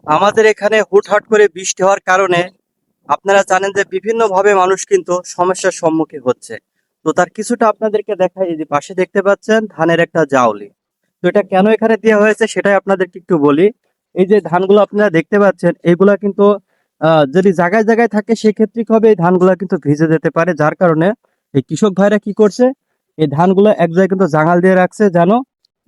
আমাদের এখানে হুটহাট করে বৃষ্টি হওয়ার কারণে আপনারা জানেন যে বিভিন্নভাবে মানুষ কিন্তু সমস্যার সম্মুখীন হচ্ছে। তো তার কিছুটা আপনাদেরকে দেখাই, এই যে পাশে দেখতে পাচ্ছেন ধানের একটা জাউলি। তো এটা কেন এখানে দেওয়া হয়েছে সেটাই আপনাদেরকে একটু বলি। এই যে ধানগুলো আপনারা দেখতে পাচ্ছেন এগুলা কিন্তু যদি জায়গায় জায়গায় থাকে সেক্ষেত্রে কি হবে, এই ধানগুলা কিন্তু ভিজে যেতে পারে, যার কারণে এই কৃষক ভাইরা কি করছে, এই ধানগুলো এক জায়গায় কিন্তু জাঙাল দিয়ে রাখছে যেন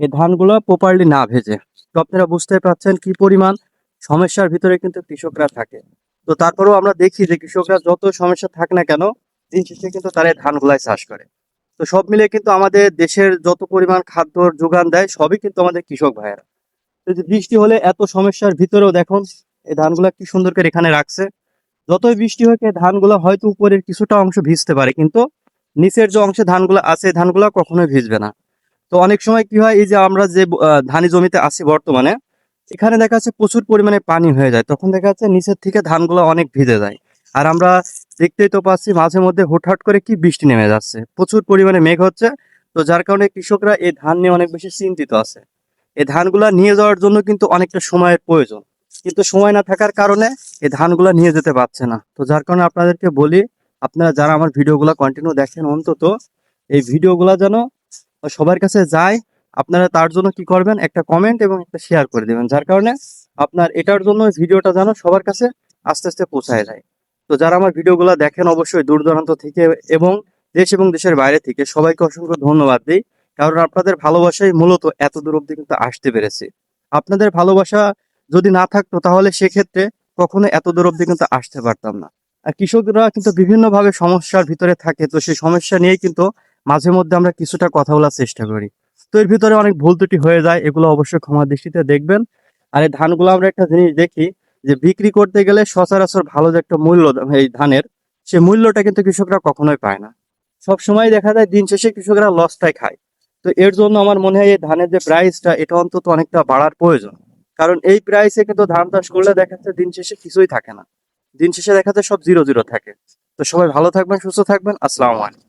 এই ধানগুলো প্রপারলি না ভেজে। তো আপনারা বুঝতে পারছেন কি পরিমাণ সমস্যার ভিতরে কিন্তু কৃষকরা থাকে। তো তারপরেও আমরা দেখি যে কৃষকরা যত সমস্যা থাক না কেন, দিন শেষে কিন্তু তারা এই ধানগুলাই চাষ করে। তো সব মিলে কিন্তু আমাদের দেশের যত পরিমাণ খাদ্যর যোগান দেয় সবই কিন্তু আমাদের কৃষক ভাইয়েরা। তো এই যে বৃষ্টি হলে এত সমস্যার ভিতরেও দেখুন এই ধানগুলা কি সুন্দর করে এখানে রাখছে। যতই বৃষ্টি হোক এই ধানগুলো হয়তো উপরের কিছুটা অংশ ভিজতে পারে, কিন্তু নিচের যে অংশে ধানগুলো আছে এই ধানগুলো কখনোই ভিজবে না। তো অনেক সময় কি হয়, এই যে আমরা যে ধানি জমিতে আছি বর্তমানে, এখানে দেখা যাচ্ছে প্রচুর পরিমাণে পানি হয়ে যায়, তখন দেখা যাচ্ছে নিচের থেকে ধানগুলো অনেক ভিজে যায়। আর আমরা দেখতেই তো পাচ্ছি মাঝে মধ্যে হুটহাট করে কি বৃষ্টি নেমে যাচ্ছে, প্রচুর পরিমাণে মেঘ হচ্ছে। তো যার কারণে কৃষকরা এই ধান নিয়ে অনেক বেশি চিন্তিত আছে। এই ধানগুলা নিয়ে যাওয়ার জন্য কিন্তু অনেকটা সময়ের প্রয়োজন, কিন্তু সময় না থাকার কারণে এই ধানগুলা নিয়ে যেতে পারছে না। তো যার কারণে আপনাদেরকে বলি, আপনারা যারা আমার ভিডিওগুলো কন্টিনিউ দেখেন, অন্তত এই ভিডিওগুলো যেন সবার কাছে যায়। আপনারা তার জন্য কি করবেন, একটা কমেন্ট এবং একটা শেয়ার করে দিবেন, যার কারণে আপনার এটার জন্য ভিডিওটা যেন সবার কাছে আস্তে আস্তে পৌঁছায় যায়। তো যারা আমার ভিডিওগুলো দেখেন অবশ্যই দূর দূরান্ত থেকে এবং দেশ এবং দেশের বাইরে থেকে সবাইকে অসংখ্য ধন্যবাদ দিই। কারণ আপনাদের ভালোবাসাই মূলত এত দূর অব্দি কিন্তু আসতে পেরেছি। আপনাদের ভালোবাসা যদি না থাকতো তাহলে সেক্ষেত্রে কখনো এত দূর অব্দি কিন্তু আসতে পারতাম না। আর কৃষকরা কিন্তু বিভিন্নভাবে সমস্যার ভিতরে থাকে, তো সেই সমস্যা নিয়েই কিন্তু মাঝে মধ্যে আমরা কিছুটা কথা বলার চেষ্টা করি। তো এর ভিতরে অনেক ভুল ত্রুটি হয়ে যায়, এগুলো অবশ্যই ক্ষমা দৃষ্টিতে দেখবেন। আর এই ধানগুলো আমরা একটা জিনিস দেখি, যে বিক্রি করতে গেলে সচরাচর ভালো যে একটা মূল্য এই ধানের, সেই মূল্যটা কিন্তু কৃষকরা কখনোই পায় না। সব সময় দেখা যায় দিন শেষে কৃষকরা লসটাই খায়। তো এর জন্য আমার মনে হয় এই ধানের যে প্রাইসটা এটা অন্তত অনেকটা বাড়ার প্রয়োজন। কারণ এই প্রাইসে কিন্তু ধান চাষ করলে দেখা যাচ্ছে দিন শেষে কিছুই থাকে না, দিন শেষে দেখা যায় সব জিরো জিরো থাকে। তো সবাই ভালো থাকবেন, সুস্থ থাকবেন। আসসালামু আলাইকুম।